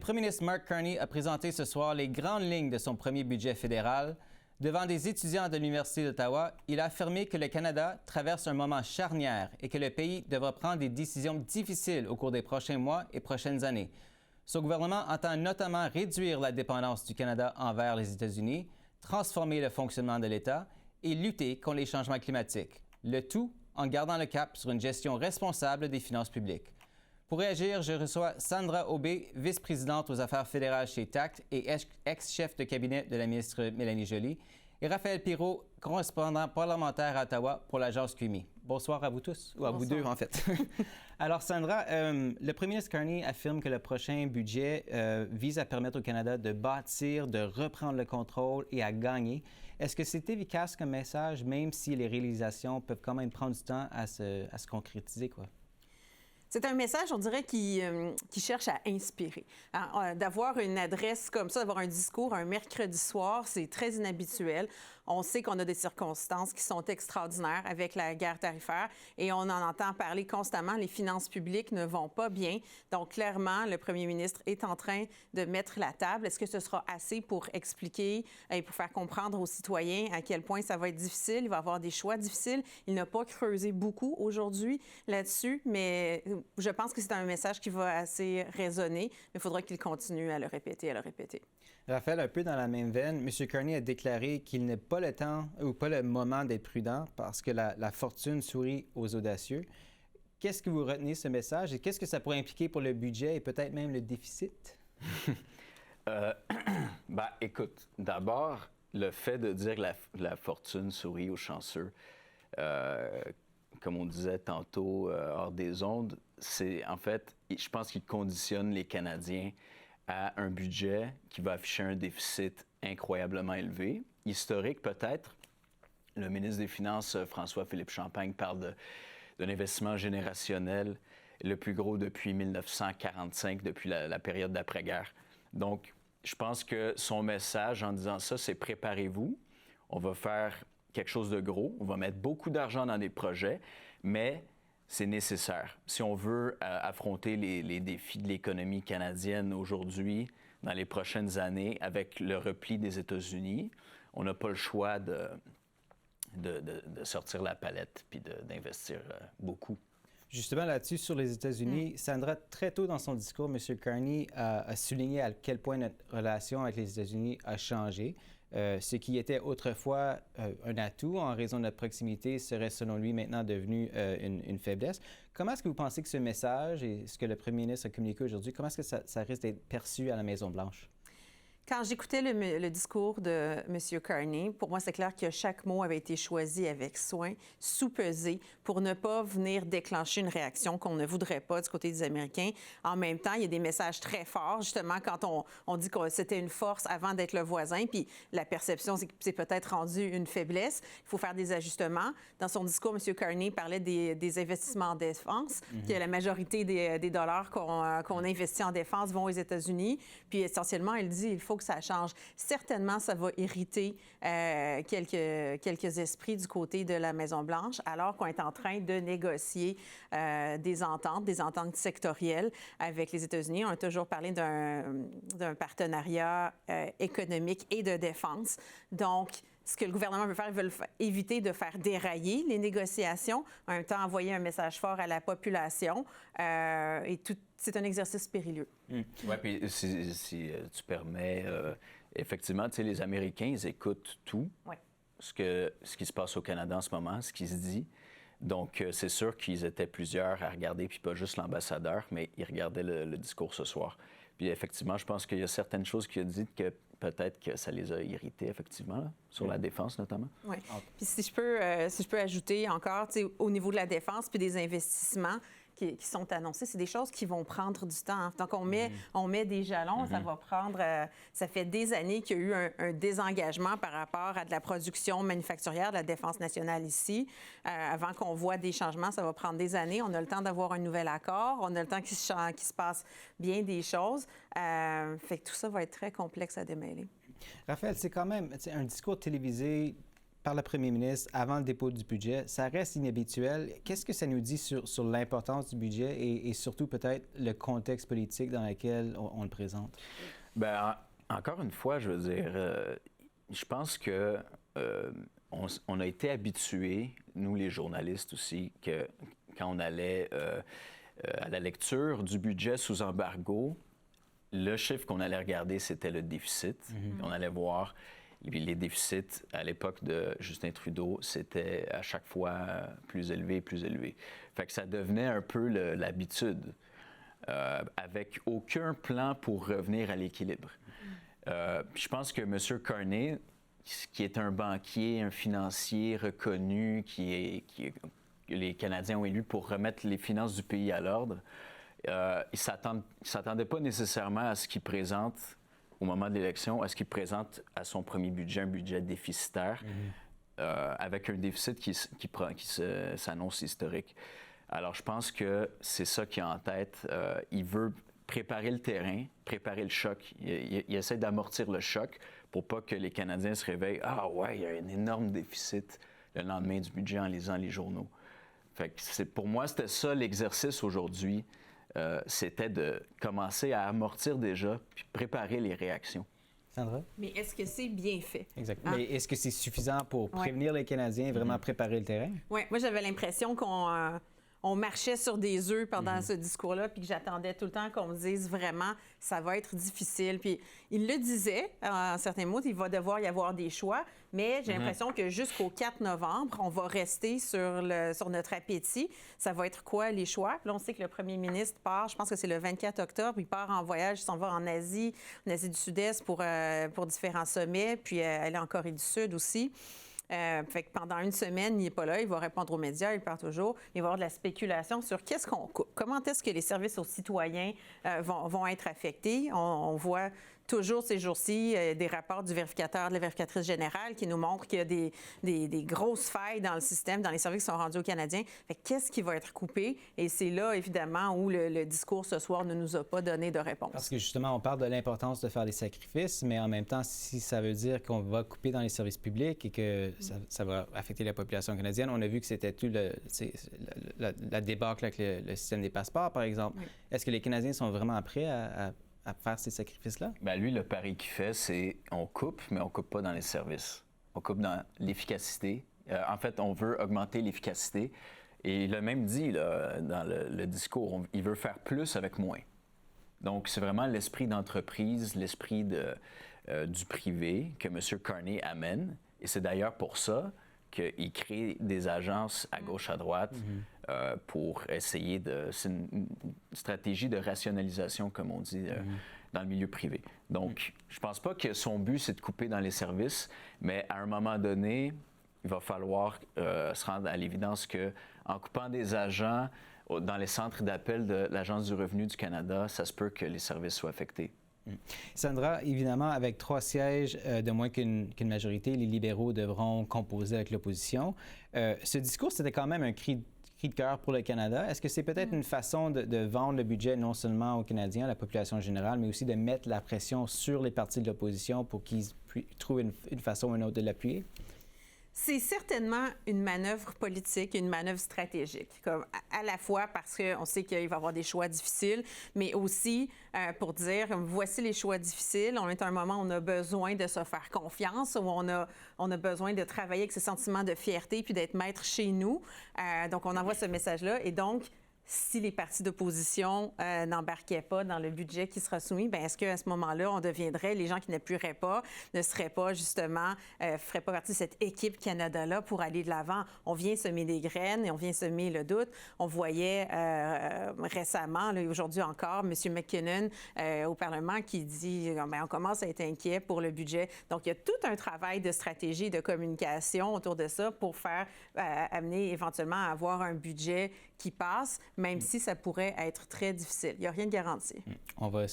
premier ministre Mark Carney a présenté ce soir les grandes lignes de son premier budget fédéral. Devant des étudiants de l'Université d'Ottawa, il a affirmé que le Canada traverse un moment charnière et que le pays devra prendre des décisions difficiles au cours des prochains mois et prochaines années. Son gouvernement entend notamment réduire la dépendance du Canada envers les États-Unis, transformer le fonctionnement de l'État et lutter contre les changements climatiques. Le tout en gardant le cap sur une gestion responsable des finances publiques. Pour réagir, je reçois Sandra Aubé, vice-présidente aux affaires fédérales chez TACT et ex-chef de cabinet de la ministre Mélanie Joly, et Raphaël Pirot, correspondant parlementaire à Ottawa pour l'agence QMI. Bonsoir à vous tous, ou à vous deux en fait. Alors Sandra, le premier ministre Carney affirme que le prochain budget vise à permettre au Canada de bâtir, de reprendre le contrôle et à gagner. Est-ce que c'est efficace comme message, même si les réalisations peuvent quand même prendre du temps à se concrétiser, quoi? C'est un message, on dirait, qui cherche à inspirer. D'avoir une adresse comme ça, d'avoir un discours un mercredi soir, c'est très inhabituel. On sait qu'on a des circonstances qui sont extraordinaires avec la guerre tarifaire et on en entend parler constamment. Les finances publiques ne vont pas bien. Donc, clairement, le premier ministre est en train de mettre la table. Est-ce que ce sera assez pour expliquer et pour faire comprendre aux citoyens à quel point ça va être difficile? Il va y avoir des choix difficiles. Il n'a pas creusé beaucoup aujourd'hui là-dessus, mais je pense que c'est un message qui va assez résonner, mais il faudra qu'il continue à le répéter, Raphaël, un peu dans la même veine, M. Carney a déclaré qu'il n'est pas le temps ou pas le moment d'être prudent parce que la fortune sourit aux audacieux. Qu'est-ce que vous retenez de ce message et qu'est-ce que ça pourrait impliquer pour le budget et peut-être même le déficit? Écoute, d'abord, le fait de dire que la fortune sourit aux chanceux, comme on disait tantôt hors des ondes, c'est en fait, je pense qu'il conditionne les Canadiens à un budget qui va afficher un déficit incroyablement élevé. Historique peut-être. Le ministre des Finances, François-Philippe Champagne, parle d'un investissement générationnel, le plus gros depuis 1945, depuis la période d'après-guerre. Donc, je pense que son message en disant ça, c'est « préparez-vous, on va faire quelque chose de gros, on va mettre beaucoup d'argent dans des projets, mais c'est nécessaire. Si on veut affronter les défis de l'économie canadienne aujourd'hui, dans les prochaines années, avec le repli des États-Unis, on n'a pas le choix de sortir la palette puis d'investir beaucoup. Justement, là-dessus, sur les États-Unis, Sandra, très tôt dans son discours, M. Carney a souligné à quel point notre relation avec les États-Unis a changé. Ce qui était autrefois un atout en raison de notre proximité serait, selon lui, maintenant devenu une faiblesse. Comment est-ce que vous pensez que ce message et ce que le premier ministre a communiqué aujourd'hui, comment est-ce que ça risque d'être perçu à la Maison-Blanche? Quand j'écoutais le discours de M. Carney, pour moi, c'est clair que chaque mot avait été choisi avec soin, sous-pesé, pour ne pas venir déclencher une réaction qu'on ne voudrait pas du côté des Américains. En même temps, il y a des messages très forts, justement, quand on dit que c'était une force avant d'être le voisin, puis la perception, c'est que c'est peut-être rendu une faiblesse. Il faut faire des ajustements. Dans son discours, M. Carney parlait des investissements en défense, que la majorité des dollars qu'on investit en défense vont aux États-Unis. Puis, essentiellement, il dit il faut que ça change. Certainement, ça va irriter quelques esprits du côté de la Maison-Blanche, alors qu'on est en train de négocier des ententes sectorielles avec les États-Unis. On a toujours parlé d'un partenariat économique et de défense. Donc, ce que le gouvernement veut faire, ils veulent éviter de faire dérailler les négociations, en même temps envoyer un message fort à la population. C'est un exercice périlleux. Oui, puis si tu permets, effectivement, tu sais, les Américains, ils écoutent tout, ce qui se passe au Canada en ce moment, ce qui se dit. Donc, c'est sûr qu'ils étaient plusieurs à regarder, puis pas juste l'ambassadeur, mais ils regardaient le discours ce soir. Puis effectivement, je pense qu'il y a certaines choses qu'il a dites que peut-être que ça les a irrités, effectivement, là, sur la défense notamment. Oui. Puis si je peux ajouter encore, au niveau de la défense puis des investissements qui sont annoncés, c'est des choses qui vont prendre du temps. Donc, on met des jalons, ça va prendre... ça fait des années qu'il y a eu un désengagement par rapport à de la production manufacturière de la défense nationale ici. Avant qu'on voit des changements, ça va prendre des années. On a le temps d'avoir un nouvel accord. On a le temps qu'il se passe bien des choses. Fait que tout ça va être très complexe à démêler. Raphaël, c'est quand même un discours télévisé par le premier ministre avant le dépôt du budget. Ça reste inhabituel. Qu'est-ce que ça nous dit sur l'importance du budget et surtout peut-être le contexte politique dans lequel on le présente? Bien, encore une fois, je veux dire, je pense que on a été habitués, nous les journalistes aussi, que quand on allait à la lecture du budget sous embargo, le chiffre qu'on allait regarder, c'était le déficit. On allait voir les déficits à l'époque de Justin Trudeau, c'était à chaque fois plus élevé, plus élevé. Fait que ça devenait un peu l'habitude, avec aucun plan pour revenir à l'équilibre. Je pense que M. Carney, qui est un banquier, un financier reconnu, les Canadiens ont élu pour remettre les finances du pays à l'ordre, il ne s'attendait pas nécessairement à ce qu'il présente au moment de l'élection, à ce qu'il présente à son premier budget, un budget déficitaire, avec un déficit qui s'annonce historique. Alors, je pense que c'est ça qu'il a en tête. Il veut préparer le terrain, préparer le choc. Il essaie d'amortir le choc pour pas que les Canadiens se réveillent « Ah ouais, il y a un énorme déficit » le lendemain du budget en lisant les journaux. Fait que pour moi, c'était ça l'exercice aujourd'hui. C'était de commencer à amortir déjà puis préparer les réactions. Sandra? Mais est-ce que c'est bien fait? Exactement. Mais est-ce que c'est suffisant pour prévenir les Canadiens et vraiment préparer le terrain? Oui, moi, j'avais l'impression qu'on marchait sur des œufs pendant ce discours-là, puis que j'attendais tout le temps qu'on me dise vraiment, ça va être difficile. Puis il le disait, en certains mots, il va devoir y avoir des choix, mais j'ai l'impression que jusqu'au 4 novembre, on va rester sur notre appétit. Ça va être quoi, les choix? Puis là, on sait que le premier ministre part, je pense que c'est le 24 octobre, il part en voyage, il s'en va en Asie du Sud-Est pour différents sommets, puis aller en Corée du Sud aussi. Fait que pendant une semaine, il n'est pas là, il va répondre aux médias, il part toujours. Il va y avoir de la spéculation sur qu'est-ce qu'on coupe. Comment est-ce que les services aux citoyens vont être affectés? On voit toujours ces jours-ci des rapports du vérificateur, de la vérificatrice générale qui nous montrent qu'il y a des grosses failles dans le système, dans les services qui sont rendus aux Canadiens. Fait que qu'est-ce qui va être coupé? Et c'est là, évidemment, où le discours ce soir ne nous a pas donné de réponse. Parce que justement, on parle de l'importance de faire des sacrifices, mais en même temps, si ça veut dire qu'on va couper dans les services publics et que ça va affecter la population canadienne, on a vu que c'était tout la débâcle avec le système des passeports, par exemple. Oui. Est-ce que les Canadiens sont vraiment prêts à faire ces sacrifices-là? Bien, lui, le pari qu'il fait, c'est on coupe, mais on coupe pas dans les services. On coupe dans l'efficacité. En fait, on veut augmenter l'efficacité. Et il a même dit là, dans le discours, il veut faire plus avec moins. Donc, c'est vraiment l'esprit d'entreprise, l'esprit du privé que M. Carney amène. Et c'est d'ailleurs pour ça qu'il crée des agences à gauche, à droite, pour essayer c'est une stratégie de rationalisation, comme on dit, dans le milieu privé. Donc, je pense pas que son but, c'est de couper dans les services, mais à un moment donné, il va falloir se rendre à l'évidence qu'en coupant des agents dans les centres d'appel de l'Agence du revenu du Canada, ça se peut que les services soient affectés. Sandra, évidemment, avec 3 sièges de moins qu'une majorité, les libéraux devront composer avec l'opposition. Ce discours, c'était quand même un cri de cœur pour le Canada. Est-ce que c'est peut-être une façon de vendre le budget non seulement aux Canadiens, à la population générale, mais aussi de mettre la pression sur les partis de l'opposition pour qu'ils trouvent une façon ou une autre de l'appuyer? C'est certainement une manœuvre politique, une manœuvre stratégique, comme à la fois parce qu'on sait qu'il va y avoir des choix difficiles, mais aussi pour dire, voici les choix difficiles, on est à un moment où on a besoin de se faire confiance, où on a besoin de travailler avec ce sentiment de fierté puis d'être maître chez nous. Donc, on envoie ce message-là et donc, si les partis d'opposition n'embarquaient pas dans le budget qui sera soumis, bien, est-ce qu'à ce moment-là, on deviendrait, les gens qui n'appuieraient pas, ne seraient pas justement, feraient pas partie de cette équipe Canada-là pour aller de l'avant? On vient semer des graines et on vient semer le doute. On voyait récemment, là, aujourd'hui encore, M. McKinnon au Parlement qui dit bien, on commence à être inquiet pour le budget. Donc, il y a tout un travail de stratégie, de communication autour de ça pour faire amener éventuellement à avoir un budget qui passe, même si ça pourrait être très difficile. Il n'y a rien de garanti. On va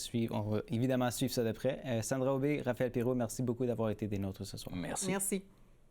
évidemment suivre ça de près. Sandra Aubé, Raphaël Perrault, merci beaucoup d'avoir été des nôtres ce soir. Merci. Merci.